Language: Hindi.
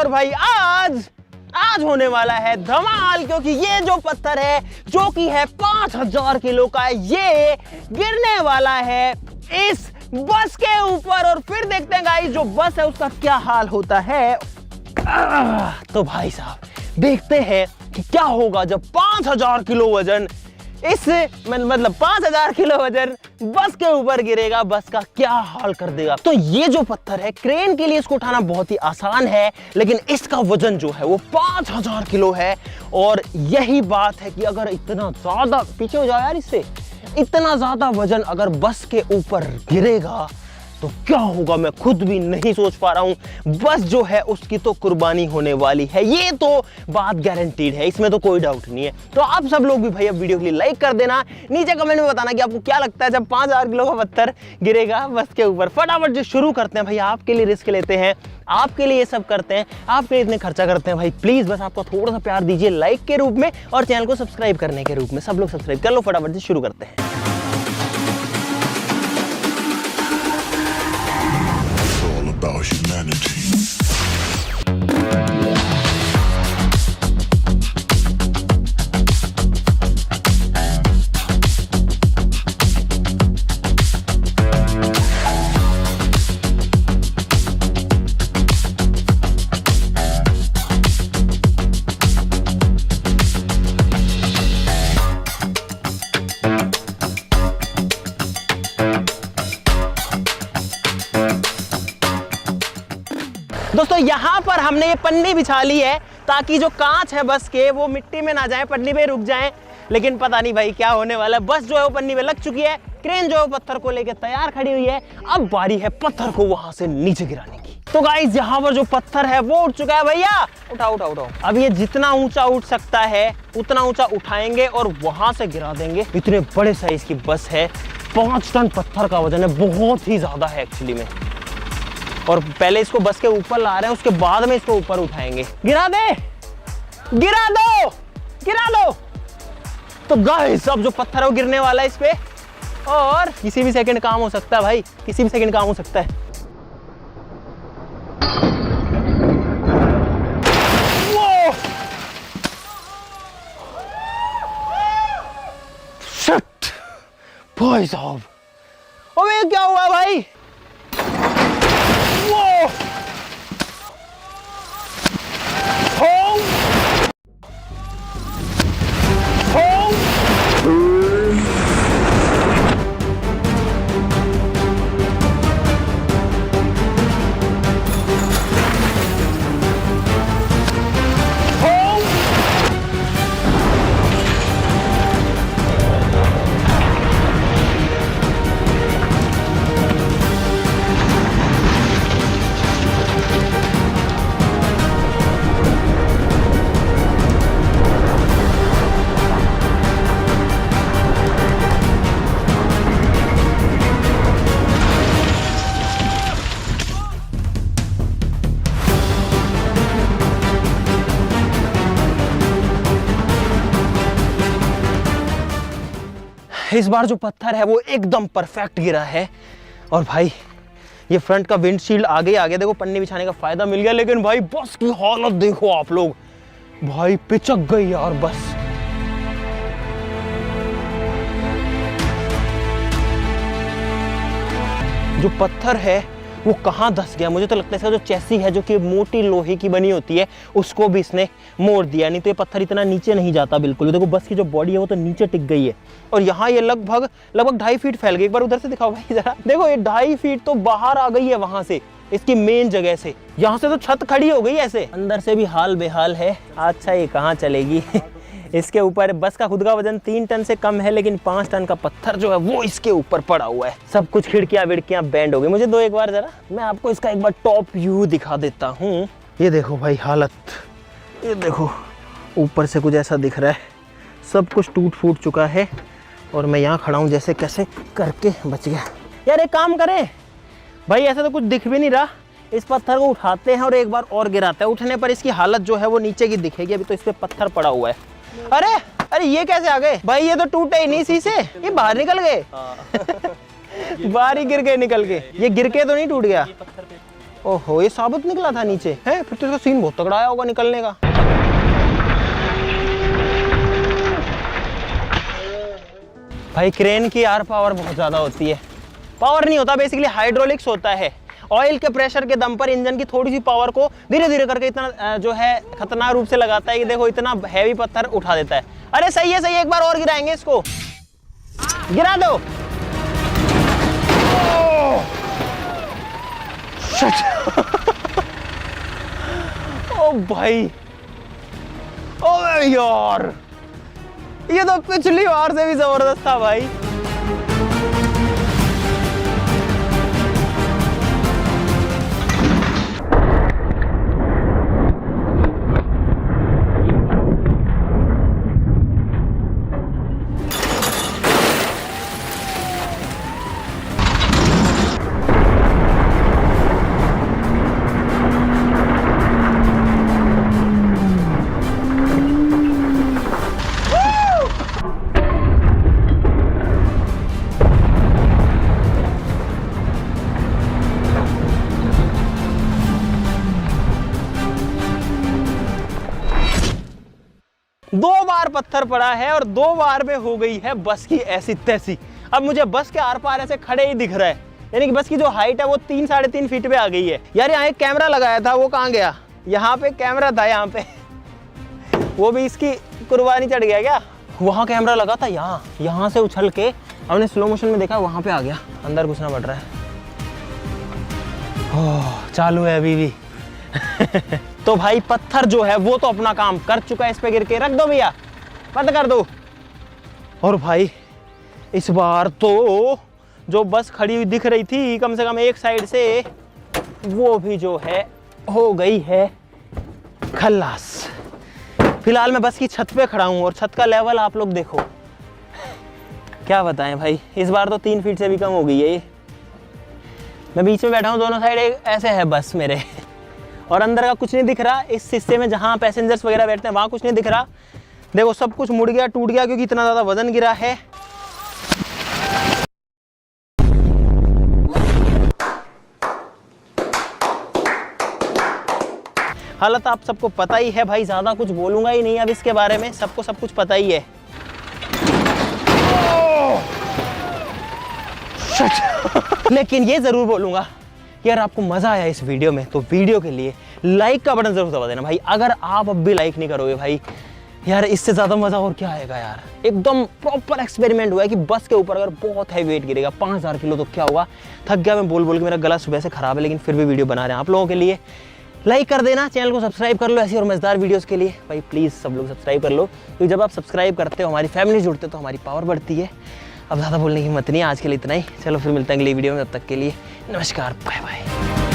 और भाई आज होने वाला है धमाल, क्योंकि ये जो पत्थर है जो कि है 5000 किलो का, ये गिरने वाला है इस बस के ऊपर। और फिर देखते हैं गाइस जो बस है उसका क्या हाल होता है। तो भाई साहब देखते हैं कि क्या होगा जब 5000 किलो वजन इस मतलब 5000 किलो वजन बस के ऊपर गिरेगा, बस का क्या हाल कर देगा। तो ये जो पत्थर है क्रेन के लिए इसको उठाना बहुत ही आसान है, लेकिन इसका वजन जो है वो 5000 किलो है। और यही बात है कि अगर इतना ज्यादा, पीछे हो जाओ यार इससे, इतना ज्यादा वजन अगर बस के ऊपर गिरेगा तो क्या होगा मैं खुद भी नहीं सोच पा रहा हूं। बस जो है उसकी तो कुर्बानी होने वाली है, ये तो बात गारंटीड है, इसमें तो कोई डाउट नहीं है। तो आप सब लोग भी भैया वीडियो के लिए लाइक कर देना, नीचे कमेंट में बताना कि आपको क्या लगता है जब 5000 किलो का पत्थर गिरेगा बस के ऊपर। फटाफट जो शुरू करते हैं भैया, आपके लिए रिस्क लेते हैं, आपके लिए ये सब करते हैं, आपके लिए इतने खर्चा करते हैं भाई। प्लीज बस आपका थोड़ा सा प्यार दीजिए लाइक के रूप में और चैनल को सब्सक्राइब करने के रूप में। सब लोग सब्सक्राइब कर लो, फटाफट से शुरू करते हैं। About humanity. दोस्तों यहाँ पर हमने ये पन्नी बिछा ली है ताकि जो कांच है बस के वो मिट्टी में ना जाए, पन्नी पे रुक जाए। लेकिन पता नहीं भाई क्या होने वाला है। बस जो है वो पन्नी में लग चुकी है, क्रेन जो है पत्थर को लेकर तैयार खड़ी हुई है। अब बारी है पत्थर को वहां से नीचे गिराने की। तो गाइस यहाँ पर जो पत्थर है वो उठ चुका है भैया, उठाओ उठाओ उठाओ। अब ये जितना ऊंचा उठ सकता है उतना ऊंचा उठाएंगे और वहां से गिरा देंगे। इतने बड़े साइज की बस है, 5 टन पत्थर का वजन है, बहुत ही ज्यादा है एक्चुअली में। और पहले इसको बस के ऊपर ला रहे हैं, उसके बाद में इसको ऊपर उठाएंगे। गिरा दे, गिरा दो, गिरा दो। तो गाइस अब जो पत्थर है वो गिरने वाला है इस पे, और किसी भी सेकंड काम हो सकता है भाई, किसी भी सेकंड काम हो सकता है। वो शिट भाई साहब, अबे क्या हुआ भाई? इस बार जो पत्थर है वो एकदम परफेक्ट गिरा है। और भाई ये फ्रंट का विंडशील्ड आगे आगे देखो, पन्नी बिछाने का फायदा मिल गया। लेकिन भाई बस की हालत देखो आप लोग, भाई पिचक गई यार बस। जो पत्थर है वो कहाँ धस गया, मुझे तो लगता है इसका जो चेसी है जो कि मोटी लोहे की बनी होती है उसको भी इसने मोड़ दिया, नहीं तो ये पत्थर इतना नीचे नहीं जाता बिल्कुल। देखो बस की जो बॉडी है वो तो नीचे टिक गई है, और यहाँ ये लगभग 2.5 फीट फैल गई। एक बार उधर से दिखाओ भाई जरा, देखो ये 2.5 फीट तो बाहर आ गई है वहां से, इसकी मेन जगह से। यहाँ से तो छत खड़ी हो गई ऐसे, अंदर से भी हाल बेहाल है। अच्छा ये कहाँ चलेगी इसके ऊपर बस का खुद का वजन 3 टन से कम है, लेकिन 5 टन का पत्थर जो है वो इसके ऊपर पड़ा हुआ है। सब कुछ खिड़कियां विड़कियां बैंड हो गई। मुझे दो एक बार जरा, मैं आपको इसका एक बार टॉप व्यू दिखा देता हूँ। ये देखो भाई हालत, ये देखो ऊपर से कुछ ऐसा दिख रहा है, सब कुछ टूट फूट चुका है। और मैं यहाँ खड़ा हूँ जैसे कैसे करके बच गया। यार एक काम करें भाई, ऐसा तो कुछ दिख भी नहीं रहा, इस पत्थर को उठाते हैं और एक बार और गिराते हैं। उठने पर इसकी हालत जो है वो नीचे की दिखेगी, अभी तो इस पे पत्थर पड़ा हुआ है। अरे अरे ये कैसे आ गए भाई, ये तो टूटे ही नहीं शीशे, ये बाहर निकल गए बाहर ही गिर गए निकल के। ये गिर के तो नहीं टूट गया, ओहो, ये साबुत निकला था नीचे है, फिर तो इसका सीन बहुत तगड़ा आया होगा निकलने का। भाई क्रेन की यार पावर बहुत ज्यादा होती है। पावर नहीं होता, बेसिकली हाइड्रोलिक्स होता है। ऑयल के प्रेशर के दम पर इंजन की थोड़ी सी पावर को धीरे धीरे करके इतना जो है खतरनाक रूप से लगाता है कि देखो इतना हैवी पत्थर उठा देता है। अरे सही है, एक बार और गिराएंगे इसको, गिरा दो। ओ भाई, ओ यार, ये तो पिछली बार से भी जबरदस्त था भाई। दो बार पत्थर पड़ा है और 2 बार में हो गई है बस की ऐसी तैसी। अब मुझे बस के आर पार ऐसे खड़े ही दिख रहा है, यानी कि बस की जो हाइट है वो 3-3.5 फीट पे आ गई है। यार यहाँ एक कैमरा लगाया था, वो कहाँ गया? यहाँ पे कैमरा था, यहाँ पे वो भी इसकी कुर्बानी चढ़ गया क्या? वहाँ कैमरा लगा था, यहाँ से उछल के हमने स्लो मोशन में देखा, वहाँ पे आ गया। अंदर घुसना पड़ रहा है। ओह, चालू है अभी भी। तो भाई पत्थर जो है वो तो अपना काम कर चुका है, इस पे गिर के रख दो भैया, बंद कर दो। और भाई इस बार तो जो बस खड़ी हुई दिख रही थी कम से कम एक साइड से, वो भी जो है हो गई है खल्लास। फिलहाल मैं बस की छत पे खड़ा हूँ और छत का लेवल आप लोग देखो, क्या बताएं भाई, इस बार तो 3 फीट से भी कम हो गई है ये। मैं बीच में बैठा हूँ, दोनों साइड ऐसे है बस मेरे, और अंदर का कुछ नहीं दिख रहा। इस हिस्से में जहाँ पैसेंजर्स वगैरह बैठते हैं वहाँ कुछ नहीं दिख रहा। देखो सब कुछ मुड़ गया, टूट गया, क्योंकि इतना ज़्यादा वजन गिरा है। हालत आप सबको पता ही है भाई, ज़्यादा कुछ बोलूँगा ही नहीं अब इसके बारे में, सबको सब कुछ पता ही है। लेकिन ये ज़रूर बोलूँगा, यार आपको मजा आया इस वीडियो में तो वीडियो के लिए लाइक का बटन जरूर दबा देना भाई। अगर आप अब भी लाइक नहीं करोगे भाई, यार इससे ज्यादा मजा और क्या आएगा यार। एकदम प्रॉपर एक्सपेरिमेंट हुआ है कि बस के ऊपर अगर बहुत हैवी वेट गिरेगा 5000 किलो तो क्या होगा। थक गया मैं बोल के, मेरा गला सुबह से खराब है, लेकिन फिर भी वीडियो बना रहे हैं आप लोगों के लिए। लाइक कर देना, चैनल को सब्सक्राइब कर लो ऐसी और मजेदार वीडियोस के लिए भाई। प्लीज सब लोग सब्सक्राइब कर लो, क्योंकि जब आप सब्सक्राइब करते हो हमारी फैमिली जुड़ते तो हमारी पावर बढ़ती है। अब ज़्यादा बोलने की हिम्मत नहीं है, आज के लिए इतना ही। चलो फिर मिलते हैं अगली वीडियो में, तब तक के लिए नमस्कार, बाय बाय।